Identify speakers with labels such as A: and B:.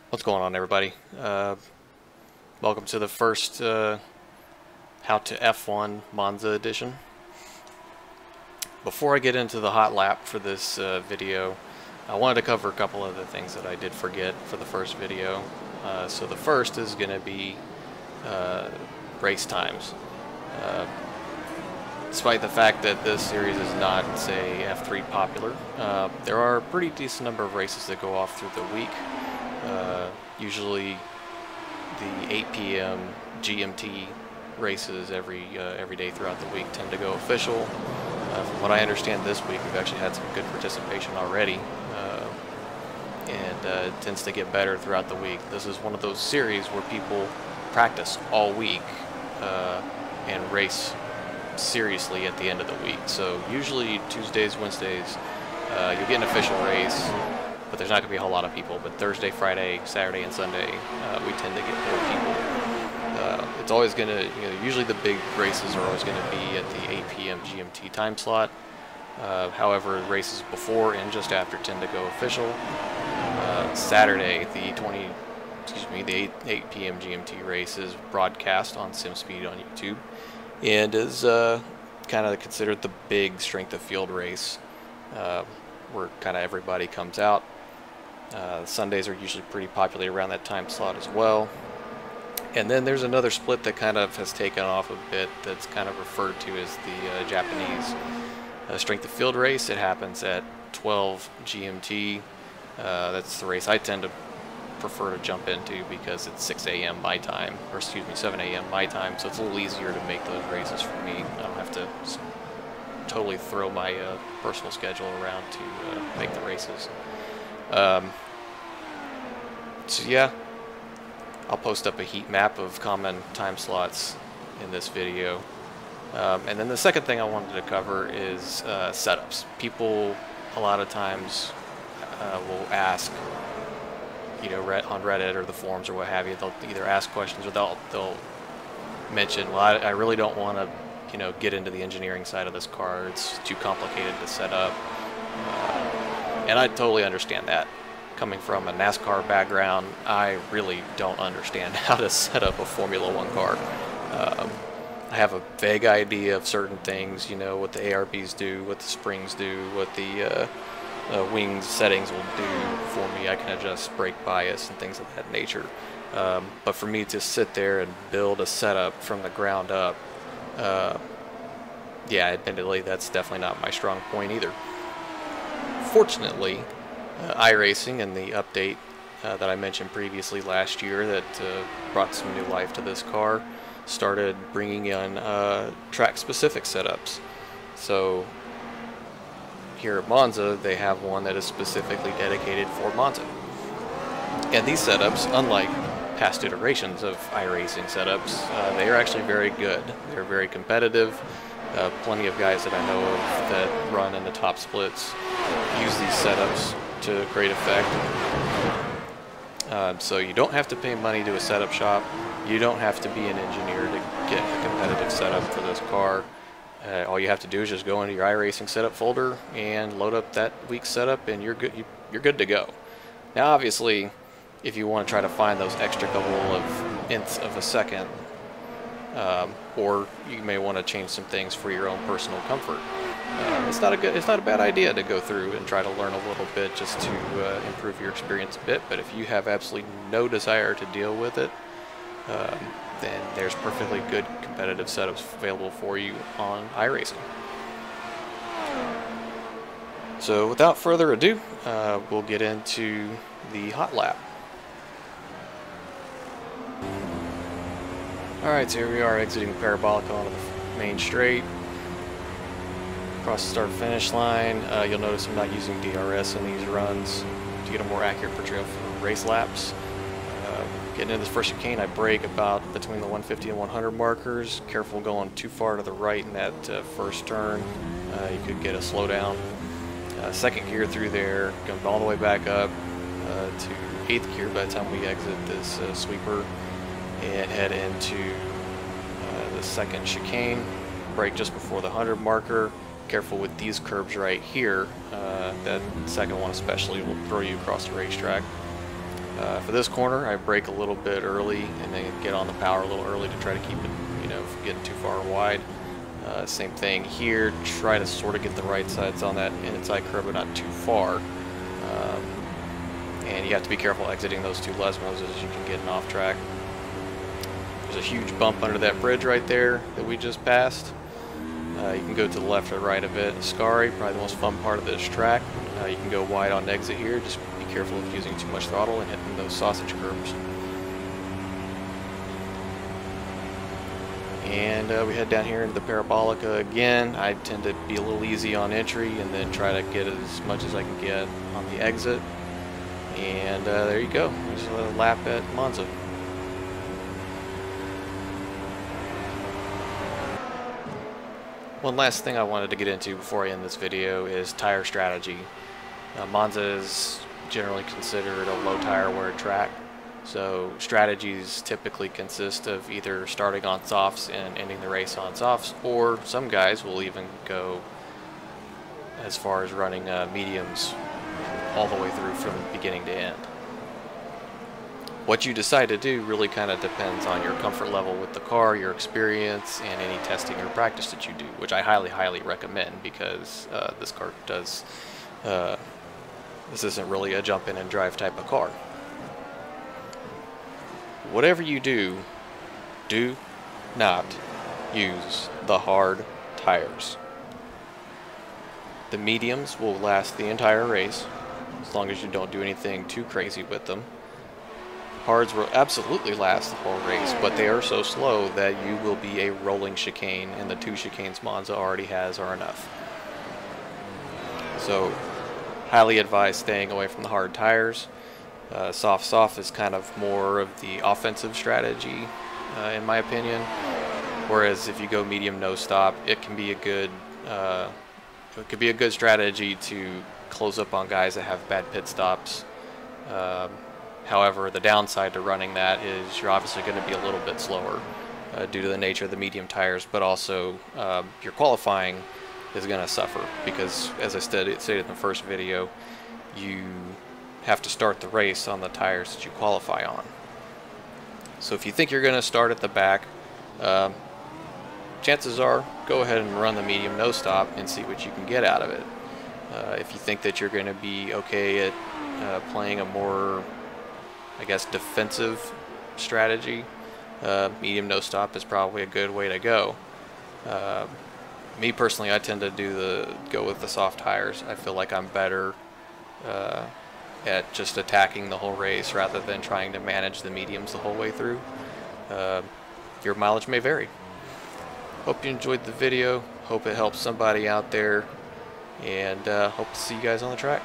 A: What's going on, everybody? Welcome to the first How to F1 Monza edition. Before I get into the hot lap for this video, I wanted to cover a couple other things that I did forget for the first video. So the first is going to be race times. Despite the fact that this series is not, say, F3 popular, there are a pretty decent number of races that go off through the week. Usually the 8 p.m. GMT races every day throughout the week tend to go official. From what I understand, this week we've actually had some good participation already, and it tends to get better throughout the week. This is one of those series where people practice all week and race seriously at the end of the week. So usually Tuesdays, Wednesdays, you'll get an official race, but there's not going to be a whole lot of people. But Thursday, Friday, Saturday, and Sunday, we tend to get more people. It's always going to, usually the big races are always going to be at the 8 p.m. GMT time slot. However, races before and just after tend to go official. Saturday, the 8 p.m. GMT race is broadcast on SimSpeed on YouTube, and is kind of considered the big strength of field race, where kind of everybody comes out. Sundays are usually pretty popular around that time slot as well. And then there's another split that kind of has taken off a bit that's kind of referred to as the Japanese strength of field race. It happens at 12 GMT. That's the race I tend to prefer to jump into because it's 6 a.m. my time, or excuse me, 7 a.m. my time, so it's a little easier to make those races for me. I don't have to totally throw my personal schedule around to make the races. So yeah, I'll post up a heat map of common time slots in this video. And then the second thing I wanted to cover is setups. People a lot of times will ask, on Reddit or the forums or what have you, they'll either ask questions or they'll mention, well, I really don't want to get into the engineering side of this car. It's too complicated to set up. And I totally understand that. Coming from a NASCAR background, I really don't understand how to set up a Formula One car. I have a vague idea of certain things, what the ARBs do, what the springs do, what the wing settings will do for me. I can adjust brake bias and things of that nature. But for me to sit there and build a setup from the ground up, yeah, admittedly, that's definitely not my strong point either. Fortunately, iRacing and the update that I mentioned previously last year that brought some new life to this car started bringing in track-specific setups. So here at Monza, they have one that is specifically dedicated for Monza. And these setups, unlike past iterations of iRacing setups, they are actually very good. They're very competitive. Plenty of guys that I know of that run in the top splits use these setups to great effect. So you don't have to pay money to a setup shop. You don't have to be an engineer to get a competitive setup for this car. All you have to do is just go into your iRacing setup folder and load up that week's setup, and you're good. You're good to go. Now, obviously, if you want to try to find those extra couple of nths of a second, or you may want to change some things for your own personal comfort, it's not a bad idea to go through and try to learn a little bit just to improve your experience a bit. But if you have absolutely no desire to deal with it, then there's perfectly good competitive setups available for you on iRacing. So without further ado, we'll get into the hot lap. Alright, so here we are exiting the parabolic onto the main straight. Across the start finish line, you'll notice I'm not using DRS in these runs to get a more accurate portrayal for race laps. Getting into this first chicane, I brake about between the 150 and 100 markers. Careful going too far to the right in that first turn. You could get a slowdown. Second gear through there, going all the way back up to 8th gear by the time we exit this sweeper and head into the second chicane. Brake just before the 100 marker. Careful with these curbs right here. That second one especially will throw you across the racetrack. For this corner, I brake a little bit early and then get on the power a little early to try to keep it, you know, from getting too far wide. Same thing here, try to sort of get the right sides on that inside curb but not too far. And you have to be careful exiting those two Lesmos as you can get an off track. There's a huge bump under that bridge right there that we just passed. You can go to the left or right of it. Ascari, probably the most fun part of this track. You can go wide on exit here, just be careful of using too much throttle and hitting those sausage curbs. And we head down here into the Parabolica again. I tend to be a little easy on entry and then try to get as much as I can get on the exit. And there you go. There's a lap at Monza. One last thing I wanted to get into before I end this video is tire strategy. Monza is generally considered a low tire wear track. So strategies typically consist of either starting on softs and ending the race on softs, or some guys will even go as far as running mediums all the way through from beginning to end. What you decide to do really kind of depends on your comfort level with the car, your experience, and any testing or practice that you do, which I highly recommend because this car does, this isn't really a jump in and drive type of car. Whatever you do, do not use the hard tires. The mediums will last the entire race, as long as you don't do anything too crazy with them. Hards will absolutely last the whole race, but they are so slow that you will be a rolling chicane, and the 2 chicanes Monza already has are enough. So, highly advise staying away from the hard tires. Soft is kind of more of the offensive strategy, in my opinion. Whereas if you go medium no stop, it can be a good strategy to close up on guys that have bad pit stops. However, the downside to running that is you're obviously going to be a little bit slower due to the nature of the medium tires, but also your qualifying is going to suffer because, as I stated in the first video, you have to start the race on the tires that you qualify on. So if you think you're going to start at the back, chances are go ahead and run the medium no stop and see what you can get out of it. If you think that you're going to be okay at playing a more, I guess, defensive strategy, medium no stop is probably a good way to go. Me personally, I tend to go with the soft tires. I feel like I'm better at just attacking the whole race rather than trying to manage the mediums the whole way through. Your mileage may vary. Hope you enjoyed the video. Hope it helps somebody out there, and hope to see you guys on the track.